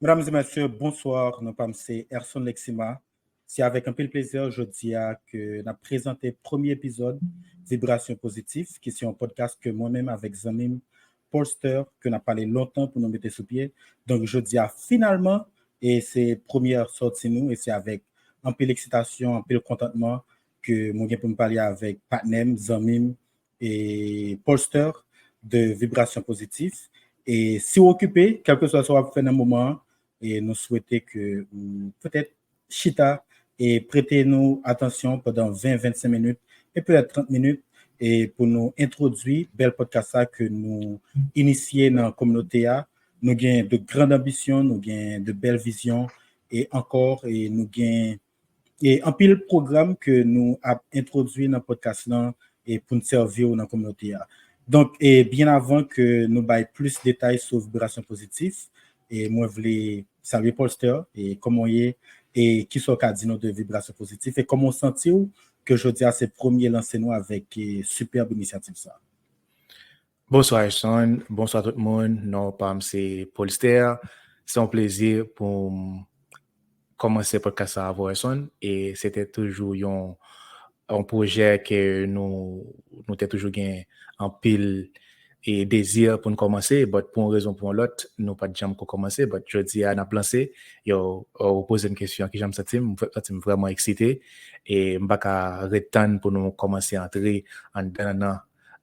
Mesdames et messieurs, bonsoir. Nous sommes c'est Erson Lexima. C'est avec un peu de plaisir je dis que nous présenté le premier épisode Vibration Positive, qui est un podcast que moi-même avec Zamim Polster, que n'a parlé longtemps pour nous mettre sous pied. Donc je dis finalement, et c'est première sortie nous, et c'est avec un peu l'excitation, un peu le contentement que moi pour me parler avec Patnem, Zamim et Polster de Vibration Positive. Et si vous occupez, quel que soit ce que vous faites dans un moment, et nous souhaitons que peut-être chita et prêtez-nous attention pendant 20-25 minutes et peut-être 30 minutes et pour nous introduire bel podcast que nous initier dans la communauté. Nous avons de grandes ambitions, nous avons de belles visions et encore et nous avons et un pile programme que nous avons introduit dans le podcast là et pour nous servir dans la communauté. Donc, et bien avant que nous baillons plus de détails sur vibration positive, et moi, je voulais saluer Polster et comment il est et qui sont cardinaux de vibration positive et comment sentir que je dis à ces premiers lancés nous avec superbe initiative ça. Bonsoir, Sean. Bonsoir tout le monde. Non, Pam, c'est Polster. C'est un plaisir pour commencer le podcast à avoir Sean. Et c'était toujours un projet que nous avons toujours gagné en pile et désir pour nous commencer. Mais pour une raison ou pour l'autre, nous n'avons pas de jamais pour commencer. Mais je dis à nous placer, vous poser une question qui j'aime sentir, je suis vraiment excité. Et je ne vais pas retendre pour nous commencer à entrer en dedans.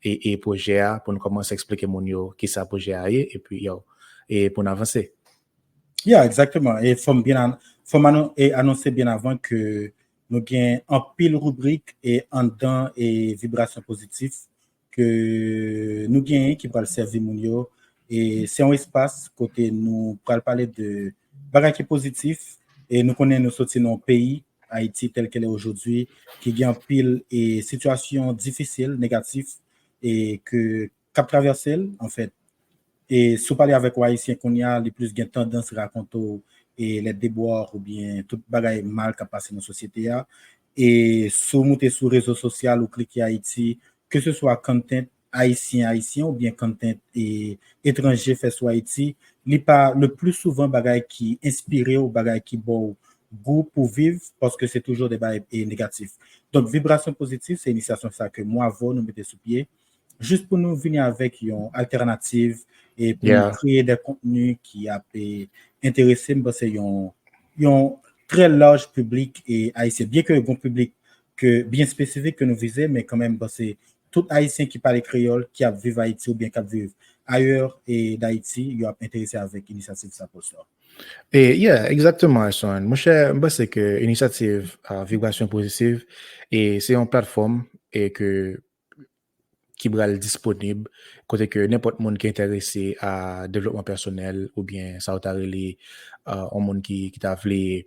Et projet pour nous commencer à expliquer mon yo qui ça projet et puis et pour nous avancer. Yeah, exactement. Et faut annoncer bien avant que nous gagnons en pile rubrique et en dedans et vibration positive que nous gagnons qui va le servir mon yo et c'est un espace côté nous pour parler de bagages positifs et nous connaissons nous sortir dans pays Haïti tel qu'elle est aujourd'hui qui gagne pile et situation difficile négative et que cap traverser en fait. Et si vous parlez avec les Haïtiens qu'on y a, les plus de tendance à raconter et les déboires ou bien tout bagaille mal qui a passé dans la société. Et si vous montez sur les réseaux sociaux ou cliquez Haïti, que ce soit content haïtien ou bien content et étranger fait sur Haïti, il pas le plus souvent bagaille qui inspiré ou bagaille qui bon goût pour vivre parce que c'est toujours des bagailles négatifs. Donc vibration positive, c'est une initiation ça que moi avant nous mettez sous pied juste pour nous venir avec une alternative et pour nous créer des contenus qui a intéressé parce qu'il y a un très large public et haïtien bien que le bon public que bien spécifique que nous visons mais quand même c'est tout haïtien qui parle créole qui a vécu Haïti ou bien qui a vécu ailleurs et d'Haïti il a intéressé avec l'initiative ça pour ça. Et exactement, Sean. Moi, c'est que l'initiative Vibration Positive et c'est une plateforme et qui va être disponible côté que n'importe monde qui est intéressé à développement personnel ou bien ça a relé un monde qui t'a voulu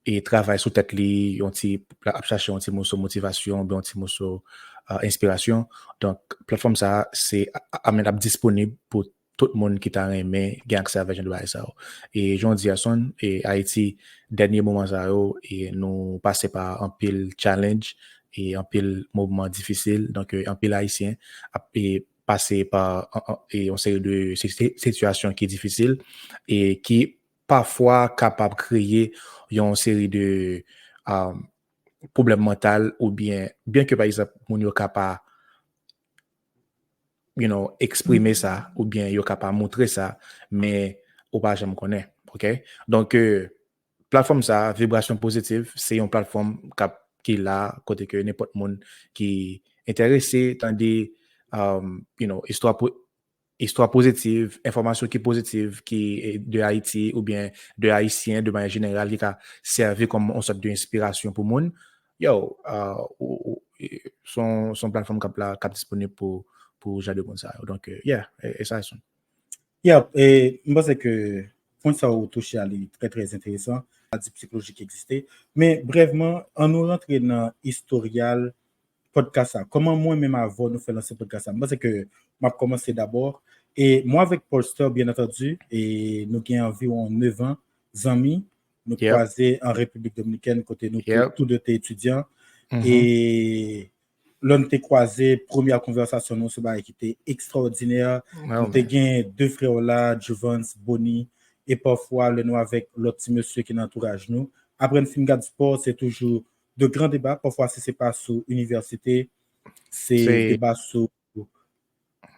et travaille sur tête li on ti chercher un petit morceau motivation bien un petit morceau inspiration. Donc plateforme ça c'est amenable disponible pour tout le monde qui t'a aimé gain accès à version de ça. Et j'en dis à son et Haïti dernier moment ça et nous passer par un pile challenge et un pile moment difficile. Donc un pile haïtien et passer par une série de situations qui est difficile et qui parfois capable de créer une série de problèmes mentaux ou bien que par exemple mon yo capable exprimer ça ou bien yo capable montrer ça mais ou pas jamais connaît. OK, donc plateforme ça vibration positive c'est une plateforme qui là côté que n'importe monde qui intéressé dans des histoire positive, information qui est positive, qui est de Haïti ou bien de Haïtien de manière générale, qui a servi comme une sorte d'inspiration pour le monde. Son plateforme qui est disponible pour Jade Gonzalo. Donc, et ça, c'est Et moi, c'est que point ça au touché à lui très très intéressant, la psychologie qui existait. Mais brièvement, on nous rentre dans l'historial podcast. Comment moi-même avant nous faire lancer podcast? Moi, c'est que moi commencé d'abord. Et moi, avec Polster, bien entendu, et nous avons environ 9 ans, amis, nous croisés en République dominicaine, côté nous, tous deux étudiants. Et l'on t'est croisé, première conversation, nous, qui était extraordinaire. Nous avons deux frères là, Juvans, Bonnie, et parfois le nous avec l'autre petit monsieur qui entourage nous. Après un film de sport, c'est toujours de grands débats. Parfois, si c'est pas sur université, c'est C'est débat sur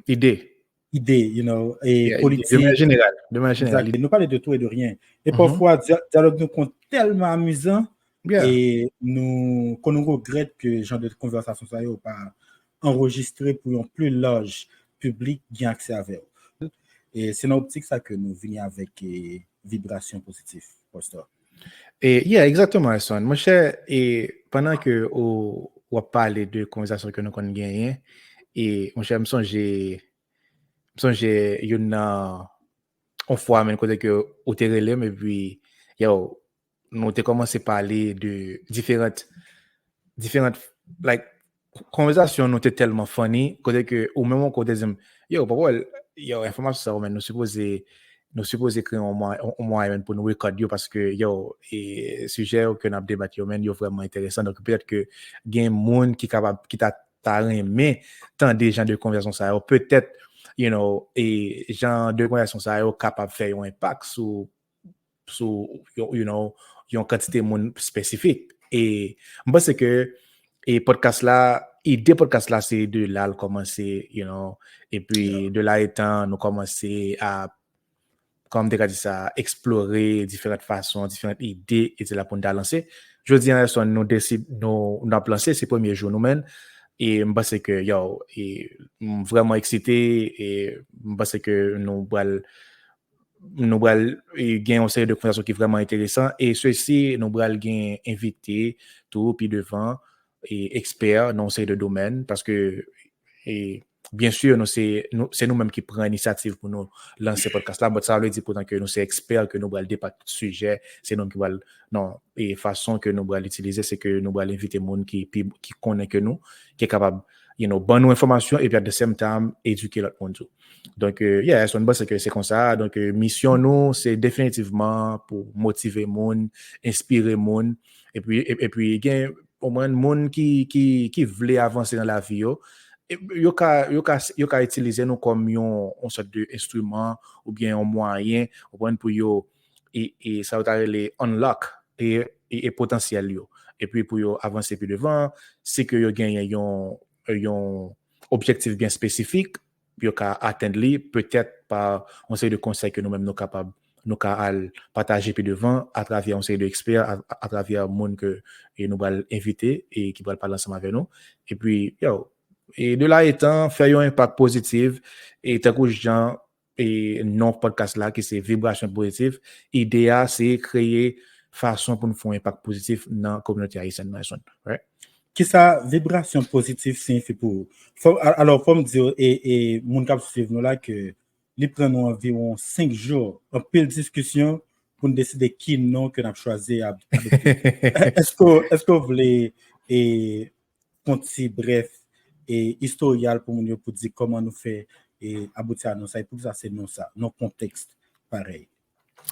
idée. idées, et Yeah, idée. De manière politique. générale. De manière générale. Exact. Et nous parler de tout et de rien. Et Mhm. parfois, dialogue nous compte tellement amusant Yeah. et qu'on nous regrette que ce genre de conversation ça n'est pas enregistré pour un plus large public qui a accès à eux. Et c'est dans l'optique ça que nous venons avec vibration positive. Pasteur. Et yeah, exactement, Son. Mon cher, et pendant que on parle de conversation que nous avons gagné, et mon cher, me songe, une fois, même côté que au relais, mais puis, yo, nous avons commencé à parler de différentes, like, conversations nous étaient tellement funny, côté que, au même moment qu'on disait, yo, pourquoi, yo, information ça, mais nous supposons créer un moyen pour nous recorder parce que, yo, et sujet que nous avons débattu, yo, vraiment intéressant. Donc, peut-être que, il y a un monde qui est capable, qui t'a mais tant des gens de conversation ça, peut-être, et gens de conversation ça, capable de faire un impact sur, une quantité de monde spécifique. Et, moi, c'est que, et podcast là, idée podcast là, c'est de là, le commencer, et puis de là étant, nous commencer à, comme déjà dit ça, explorer différentes façons, différentes idées, et c'est là pour nous lancer. Je dis à nous décide, nous avons lancé ces premiers jours nous-mêmes, et je pense que, yo, et vraiment excité, et je pense que nous allons gagner une série de conversations qui est vraiment intéressant et ceci nous allons gagner invité tout puis devant et experts dans une série de domaines parce que et bien sûr c'est nous-mêmes qui prenons l'initiative pour nous lancer podcast là mais ça veut dire pourtant que nous sommes experts que nous allons débattre de sujet c'est nous qui allons non et façon que nous allons utiliser c'est que nous allons inviter des gens qui connaissent que nous qui est capable bonne information et puis à the same time éduquer l'autre monde. Donc, yeah, son boss, c'est comme ça. Donc, mission, nous, c'est définitivement pour motiver le monde, inspirer le monde. Et puis, il y a au moins le monde qui veut avancer dans la vie. Yo ka utiliser nous comme un sorte d'instrument ou bien un moyen pour yo et ça va les unlock et potentiel yo. Et puis pour yo avancer plus devant, c'est que yo gagne un objectif bien spécifique yo ka atteindre li peut-être par un série de conseils que nous-mêmes nous capables nous ka partager plus devant à travers un série d'experts à travers monde que et nous allons inviter et qui va parler ensemble avec nous et puis yo et de là étant faire un impact positif et tant que gens et non podcast là qui c'est vibration positive idéal c'est créer façon pour nous faire un impact positif dans la communauté haïtienne right? Qui ça vibration positive signifie pour alors faut me dire et mon cap suivre nous là que les prennent environ 5 jours en pile discussion pour décider qui nom que nous avons choisi à adopter. Est-ce que vous voulez et petit bref et historial pour nous pour dire comment nous fait et aboutir à nous ça et pour ça c'est non ça non contexte pareil.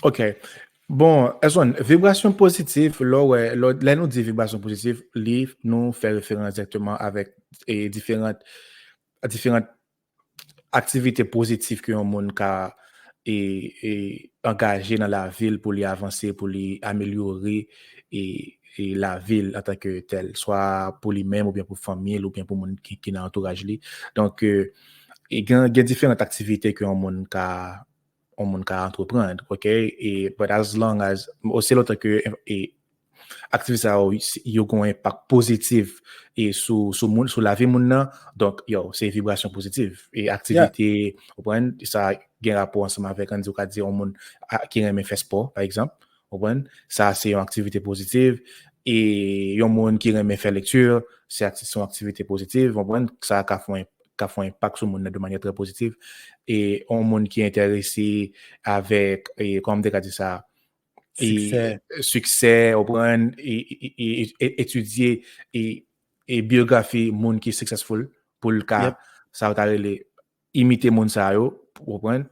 OK. Bon, vibration positive, là, nous dit vibration positive, livre nous fait référence directement avec différentes activités positives que un monde a engagé dans la ville pour les avancer, pour les améliorer et la ville en tant que telle, soit pour lui-même ou bien pour famille ou bien pour monde qui dans entourage lui. Donc, il y a différentes activités que un monde a entreprendre, ok? Et but as long as aussi l'autre que activité ça yo un impact positif et sur la vie moun donc yo c'est vibration positive et activité ça a un rapport ensemble avec on dit on monde qui aime faire sport par exemple ça c'est une activité positive et yon monde qui aime faire lecture c'est une activité positive ça a fait un impact sur le monde de manière très positive et un monde qui est intéressé avec et comme déjà dit ça succès et étudier et biographie monde qui est successful pour le cas ça va aller imiter monde ça yo pour comprendre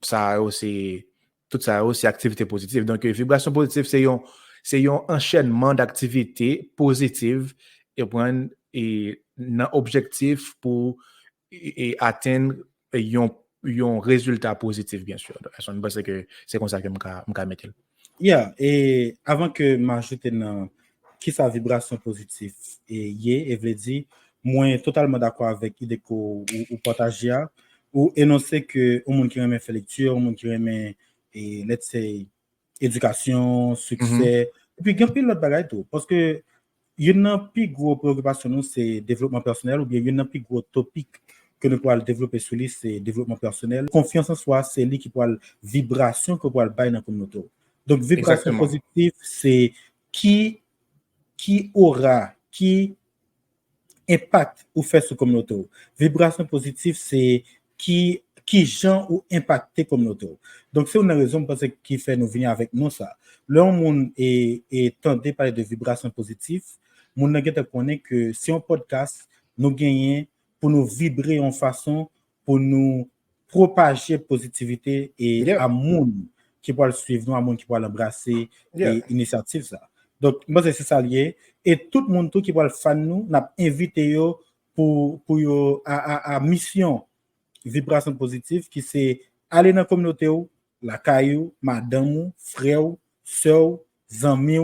ça aussi tout ça aussi activité positive donc vibration positive c'est un enchaînement d'activités positives et prendre et un objectif pour atteindre un un résultat positif, bien sûr. Parce que c'est comme ça que je mettre. Yeah, et avant que m'ajoute dans qui sa vibration positive et veut dire moi totalement d'accord avec l'idée que ou partager ou énoncer que au monde qui aime faire lecture, au monde qui aime et let's say éducation, succès et puis il y a plein d'autres bagages tout parce que il y a une plus gros préoccupation nous c'est développement personnel ou bien il y a une plus gros topic que nous pourrons développer sur lui c'est développement personnel. Confiance en soi, c'est lui qui pourra vibration que pourra bailler dans la communauté. Donc, vibration Exactement. positive, c'est qui aura, qui impact ou fait sur la communauté. Vibration positive, c'est qui gens ou impacté communauté. Donc, c'est une raison parce qui fait nous venir avec nous ça. Là, on est tenté parler de vibration positive. Mon nègre connaît que si on podcast, nous gagnons pour nous vibrer en façon pour nous propager positivité et amour qui pourra le suivre, nous, amour qui pourra l'embrasser et initiative ça. Donc, moi, c'est ça lié. Et tout le monde qui va le fan nous, n'a invité yo pour à mission vibration positive qui c'est aller dans la communauté la caillou, madame, frère, soeur, zami,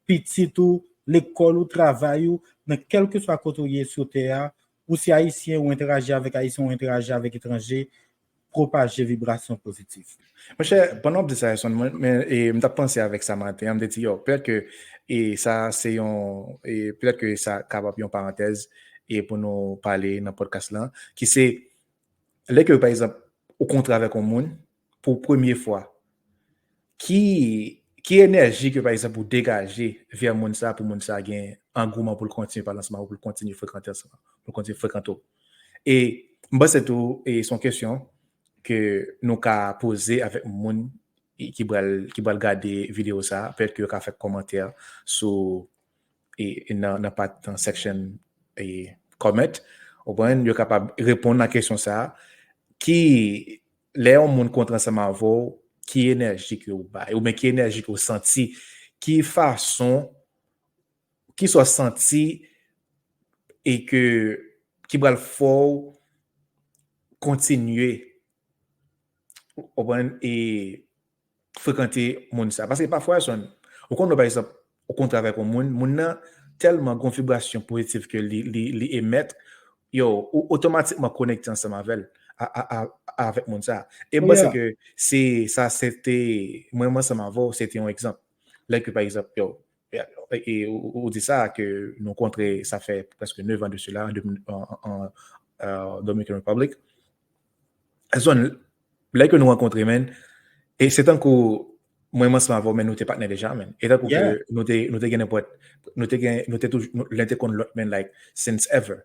petit ou l'école ou travail ou dans quel que soit côté sur terre ou si haïtien ou interagir avec haïtien ou interagir avec étranger propager vibration positive. Mon cher, pendant que ça, je me pensé avec ça matin, je me dit, peut-être que et ça, c'est et peut-être que ça capable une parenthèse et pour nous parler dans le podcast là, qui c'est, là que par exemple, au contraire avec un monde, pour première fois, qui énergie que par exemple pour dégager vers monde ça pour monde ça gain engouement pour continuer par lancement pour continuer fréquenter ça pour continuer fréquenter et moi c'est tout et son question que nous qu'a posé avec monde qui va regarder vidéo ça peut-être que qu'a fait commentaire sur et dans pas dans section et comment au point yo capable répondre à la question ça qui les monde contre ensemble avec qui énergie que ou ba ou bien qui énergie que vous senti qui façon qui soit senti et que qui va le fort continuer et fréquenter monde ça parce que parfois son au compte par exemple au contraire avec monde tellement configuration positive que les émettre yo automatiquement connecté ensemble avec monde ça et moi c'est que c'est ça c'était moi ça m'a c'était un exemple là que par exemple yo et on dit ça que nous rencontré ça fait presque 9 ans de cela en Dominican Republic là que nous rencontré même et c'est tant que moi ça m'a mais nous t'es partenaires déjà même et tant que nous t'es gagné nous t'es toujours l'intérêt contre l'autre même like since ever.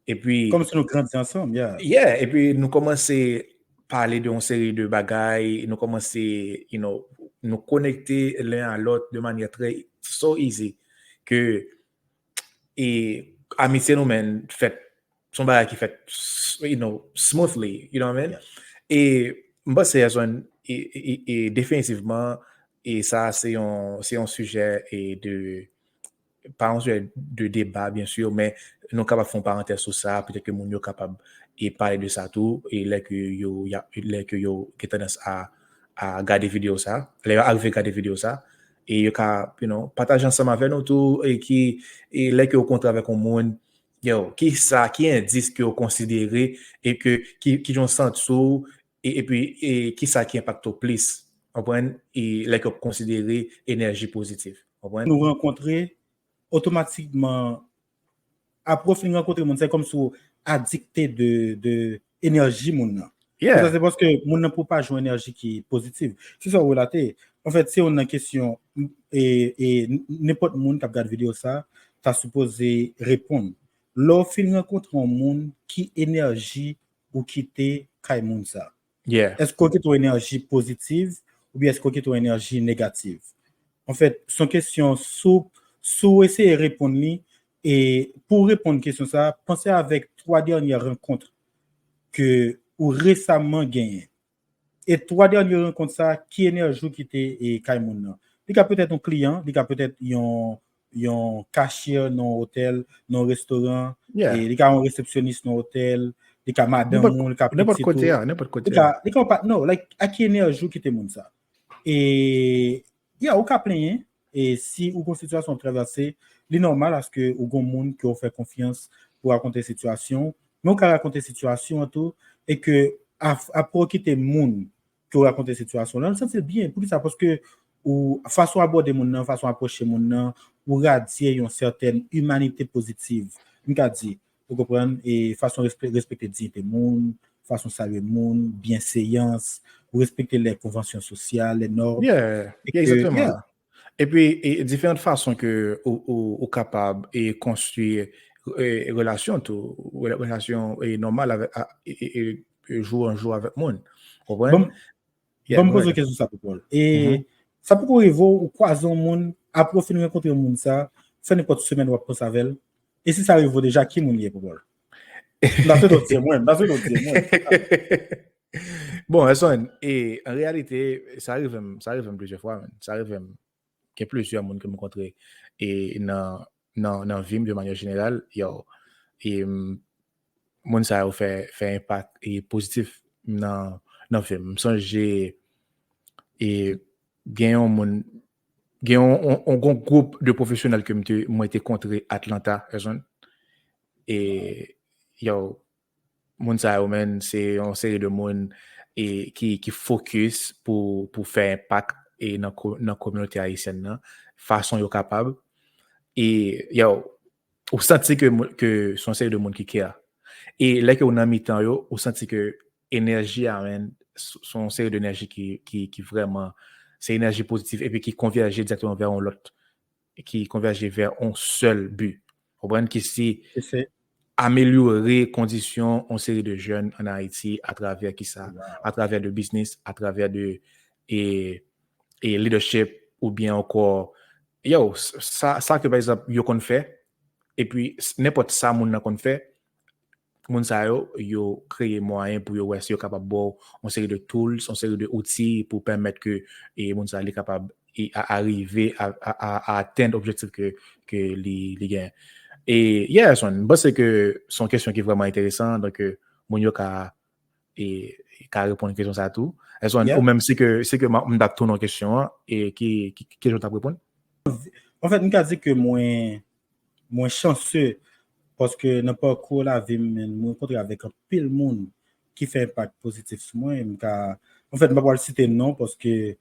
Et puis, comme si nous grandions ensemble, et puis nous commençons à parler d'une série de bagailles, nous commençons, nous connecter l'un à l'autre de manière très so easy que et amitié nous mène fait son bagage qui fait smoothly, you know what I mean? Yeah. Et moi c'est et définitivement et ça c'est un sujet et de pas un sujet de débat bien sûr mais nous capable faire une parenthèse sur ça peut-être que nous sommes capable et parler de ça tout et là que yo qui tendance à regarder vidéo ça les arriver regarder vidéo ça et yo partager ensemble avec nous tout et qui et là que au contraire avec un monde yo qui indice que vous considérez et que qui ont senti et puis et qui ça qui impacte au plus et là que vous considérez énergie positive nous rencontrer automatiquement après rencontrer monde c'est comme si addicté de énergie monde. Ça c'est parce que monde ne peut pas jouer énergie qui est positive. C'est ça relaté. En fait, si on a une question et n'importe monde qui regarde vidéo ça, tu as supposé répondre. Lorsqu'il rencontre un monde qui énergie ou qui t'est kay monde ça. Est-ce qu'on a une énergie positive ou bien est-ce qu'on a une énergie négative? En fait, son question sous essayer de répondre et pour répondre à la question ça, pensez avec 3 dernières rencontres que ou récemment gagné. Et 3 dernières rencontres ça qui énergie qui était et Kaimoun. Il y a peut-être un client, il y a peut-être un cashier dans hôtel, dans restaurant, et il y a un réceptionniste dans hôtel, les cas madame, les cas N'importe petit côté, tout. n'importe côté. Les cas pas, non, like, à qui énergie qui te monde ça. Et, il y a aucun plein, et si ou une situation traversée, c'est normal parce que ou gon monde qui ont fait confiance pour raconter situation, mais on peut raconter situation en tout, et que après quitter monde qui raconter situation là, ça c'est bien pour ça parce que ou façon aborder mon nan, façon approcher mon nan, ou radier une certaine humanité positive. M'ka dit, vous comprenez, et façon respecter dignité monde, façon saluer monde, bienséance, ou respecter les conventions sociales, les normes. Yeah, Et yeah, que, exactement. yeah, Et puis, différentes façons que ou capable et construire relation tout, relation normale avec et jour en jour avec monde. Vous comprenez? bon, Yeah, bon me go pose une ahead. question ça pour Paul. Mhm. Et ça peut arriver ou croiser un monde, après finir rencontrer un monde ça, faire n'importe semaine ou après ça avec. Et si ça arrive déjà, qui moun lié pour Paul? Dans ce dossier, moi, dans ce dossier, moi. Bon, Hassan, et en réalité, ça arrive plusieurs fois, man. Ça arrive qu'il y a plusieurs monde que me rencontré et dans vie de manière générale, yo, et monde ça a fait impact et positif dans film. Ça j'ai et gagne un monde gagne un groupe de professionnels que m'ont été rencontré à Atlanta, Hassan. Et yo, moun sa yo men, c'est une série de monde et qui focus pour faire impact et dans la communauté haïtienne nan, façon yo capable et yo ou senti que son série de monde qui care et là que on a mis temps yo ou senti que énergie amène son série d'énergie qui vraiment c'est énergie positive et puis qui converge exactement vers l'autre qui converge vers un seul but. Vous comprenez que c'est C'est améliorer conditions en série de jeunes en Haïti à travers qui ça, wow. à travers de business, à travers de et leadership ou bien encore yo ça que par exemple yo qu'on fait et puis n'importe ça moun qu'on fait moun sa yo créer moyen pour yo ouais si yo capable bon une série de tools, une série de outils pour permettre que et moun sa li capable à arriver à atteindre l'objectif que les gagne. Et yeah, c'est que son question qui est vraiment intéressante, donc mon yo ka répondre à une question ça tout. Et son, ou Yeah. même c'est que m'a tourné en question et qui je t'a répondre. En fait, m'ka dit que moins chanceux parce que dans parcours la vie moi rencontré avec un pile monde qui fait impact positif sur moi. En fait, je ne vais pas le citer non parce que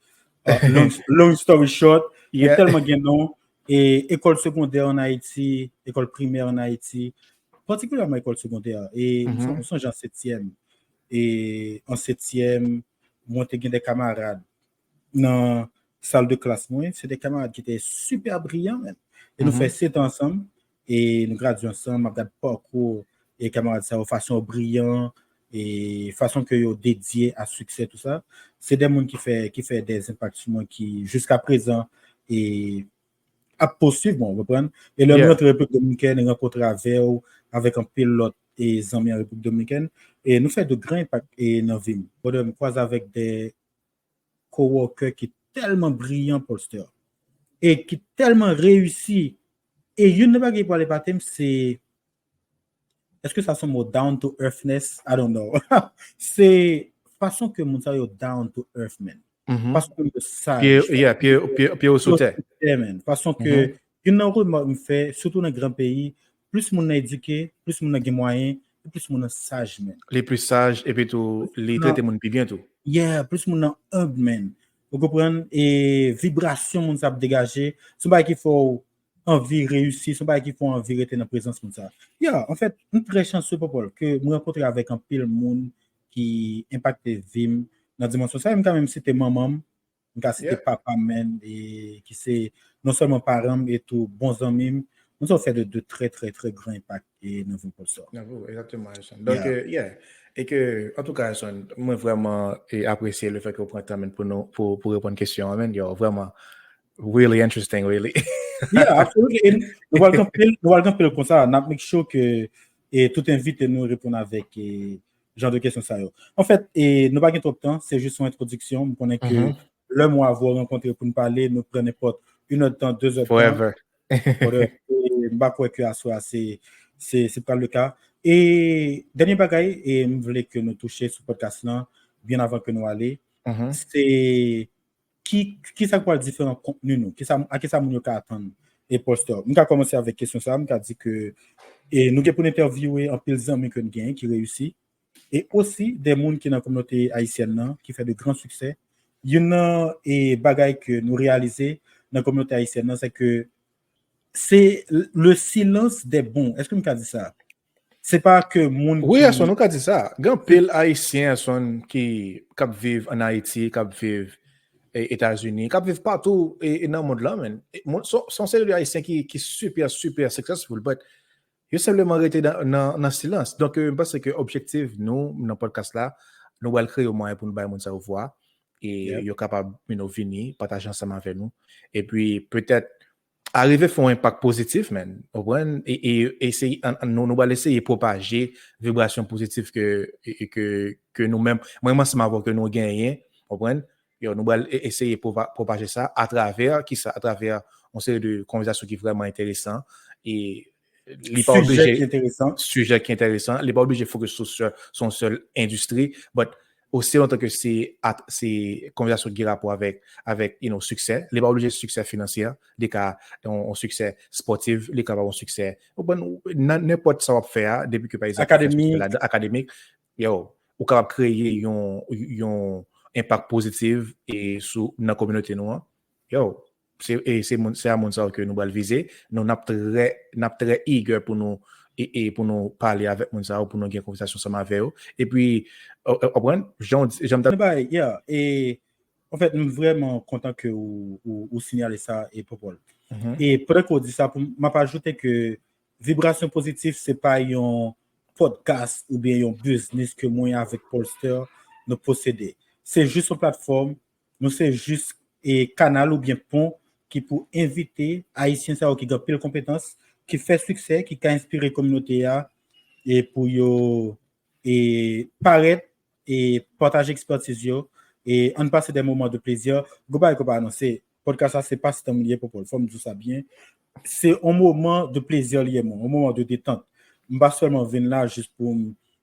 long story short, il y a Yeah. tellement de noms et école secondaire en Haïti, école primaire en Haïti, particulièrement école secondaire et on songe en septième. Et en septième, moi, j'ai des camarades dans la salle de classe. C'est des camarades qui étaient super brillants. Même. Et nous faisons 7 ans ensemble. Et nous graduons ensemble. Nous avons parcours et camarades de façon brillante et façon que sont dédiés à succès, tout ça. C'est des gens qui fait des impacts sur moi qui, jusqu'à présent, et à poursuivre, bon, vous comprenez? Et le notre République dominicaine est rencontré avec un pilote et des amis en République dominicaine. Et nous faisons de grands impacts et dans la vie. On me croise avec des coworkers qui sont tellement brillants pour le et qui sont tellement réussis. Et une ne pas qui parle pas thème, c'est est-ce que ça son mot down to earthness? I don't know. C'est façon que mon est down to earth, man. Façon que le sage. Puis au sauter. Façon que une me fait surtout dans un grand pays, plus mon éduqué, plus mon a moyen, plus mon sage, man. Les plus sages et puis tout les traiter mon plus bien tout. Yeah, plus mon humble, man. Vous comprenez? Et vibration, mon ça dégager. C'est pas qu'il faut envie réussir, c'est pas qu'il faut envie rester dans la présence comme ça. Yeah, en fait, une très chanceux Paul que me rencontrer avec un pile monde qui impacte vie dans la dimension ça, quand même c'était maman, c'était papa man et qui c'est non seulement parents et tout bons amis, nous avons fait de très très très grands impacts et nous vous pour ça. Exactement. Donc yeah. Et que, en tout cas, moi vraiment apprécié le fait que vous prenez le temps pour répondre à une question. You're vraiment really interesting, really. Yeah, absolutely. Et nous allons camper comme ça. Nous make sure que et tout invité nous répondre avec genre de questions ça. En fait, et nous pas trop de temps, c'est juste une introduction. Nous connaissons que le mois avoir rencontré pour nous parler, nous prenons n'importe 1 heure de temps, 2 heures de temps. Forever. Et bah quoi que à soi c'est pas le cas. Et dernier bagaille, et je voulais que nous touchions sur le podcast là, bien avant que nous allions, c'est qui ça quoi le différent contenu nous, à qui ça nous attendre et poster. Nous avons commencé avec question ça, nous avons dit que et nous avons interviewer en pile d'amis que nous gagnons qui réussit et aussi des gens qui dans la communauté haïtienne là, qui fait de grands succès. Il y a et bagaille que nous réaliser dans la communauté haïtienne c'est que c'est le silence des bons. Est-ce que nous avons dit ça? C'est pas que moun Oui, qui... nous avons dit ça. Grand pile haïtien qui vivent en Haïti, qui vivent aux États-Unis, qui vivent partout et dans le monde là, man. Son série de haïtiens qui super successful, but ils simplement arrêté dans le silence. Donc, je pense que l'objectif, nous, dans le podcast là, nous allons créer au moyen pour nous faire mon savoir et ils sont capables de venir, partager ensemble avec nous. Et puis, peut-être, arriver à faire un impact positif, man. Et essayer, nous allons essayer de propager vibration positive que nous-mêmes, moi, c'est ma voix que nous gagnons, nous allons essayer de propager ça à travers une série de conversations qui sont vraiment intéressantes et sujet qui est intéressant. Sujet qui est intéressant. Il n'est pas obligé de focuser sur son seule industrie, mais aussi longtemps que c'est conversation qui a rapport avec succès. Il n'est pas obligé de succès financier, des cas un succès sportif, les cas un succès. N'importe ça va faire depuis que par exemple académique, ou capable créer un impact positif et sur la communauté noire. C'est à mon sens que nous allons viser. Nous sommes très eager pour nous et pour nous parler avec mon sens, pour nous avoir une conversation ensemble avec eux. Et puis, j'aime et en fait, nous sommes vraiment contents que vous signalez ça et Popol. Et peut-être qu'on dit ça, pour m'a pas ajouter que vibration positive, c'est pas un podcast ou bien un business que moi avec Polster nous posséder. C'est juste une plateforme, nous c'est juste un canal ou bien pont qui pour inviter Haïtiens qui ont pile compétences, qui fait succès, qui a inspiré la communauté et pour et paraître et partager expertise et en passer des moments de plaisir. C'est podcast ça c'est pas si lié pour le forme tout ça bien. C'est un moment de plaisir lié, un moment de détente. Je pas seulement venir là juste pour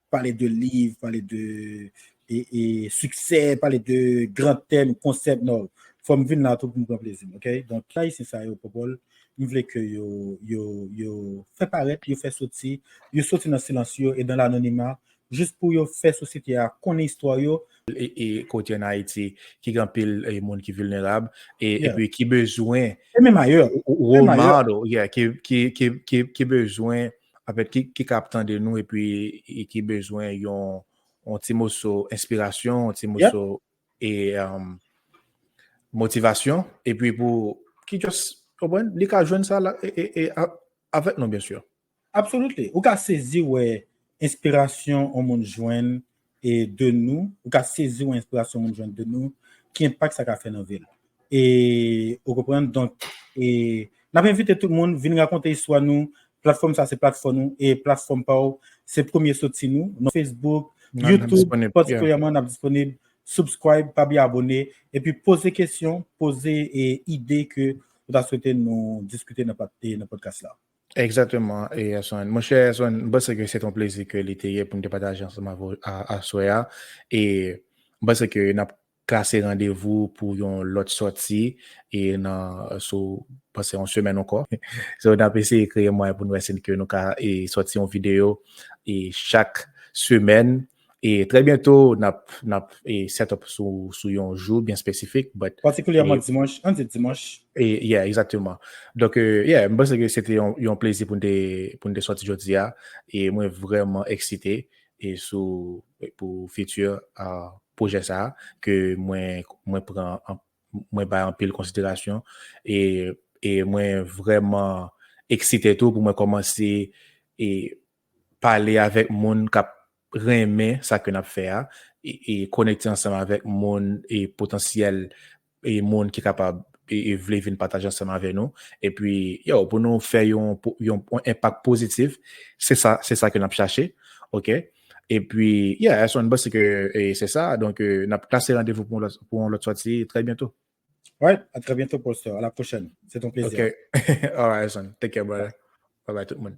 parler de livres, parler de et succès, parler de grands thèmes, concepts, non. Faut me venir là tout pour me faire plaisir, OK? Donc là ici ça au Popol, je voulais que yo fait paraître, yo fait sortir, yo sortir dans le silencieux et dans l'anonymat juste pour yo faire société à connaître histoire yo et côté en Haïti qui grand pile et monde qui vulnérable et puis qui besoin et même ailleurs qui besoin avec qui captant de nous et puis qui besoin un petit mot sur inspiration, un petit mot sur et motivation et puis pour qui juste les cas joindre ça là et avec nous bien sûr. Absolument. Ou ka saisi ouais inspiration au monde joindre et de nous, ou ka saisi ou inspiration au monde joindre de nous qui impact ça qu'a fait dans ville. Et vous comprenez donc et n'a pas invité tout le monde venir raconter histoire nous, plateforme ça c'est plateforme nous et plateforme pas c'est premier sorti nous, no Facebook, YouTube particulièrement on est disponible, subscribe, pas bien abonner et puis poser questions, poser idées que vous avez souhaité nous discuter dans le podcast là. Exactement. Et mon cher Son, parce que c'est un plaisir que l'été pour nous partager ensemble à Soya. Et parce que nous avons cassé rendez-vous pour l'autre sortie et nous passer une semaine encore. So, on a essayé de créer moyen pour nous essayer que nous avons sorti une vidéo et chaque semaine. Et très bientôt, on a set up sur un jour bien spécifique. Particulièrement dimanche, un dimanche. Et exactement. Donc, je pense que c'était un plaisir pour nous sortir aujourd'hui. Et moi, vraiment excité et pour futur projet ça, que moi prends en pile considération. Et moi, vraiment excité tout pour moi commencer et parler avec mon cap remet ça que n'a fait et connecter ensemble avec mon et potentiel et monde qui est capable et veut venir partager ensemble avec nous et puis pour nous faire un impact positif, c'est ça que n'a cherché, OK, et puis c'est une bosse que c'est ça, donc n'a placé rendez-vous pour l'autre sortie très bientôt. Ouais, à très bientôt Paul, à la prochaine, c'est ton plaisir. OK. All right, son. Take care, brother. Bye bye tout le monde.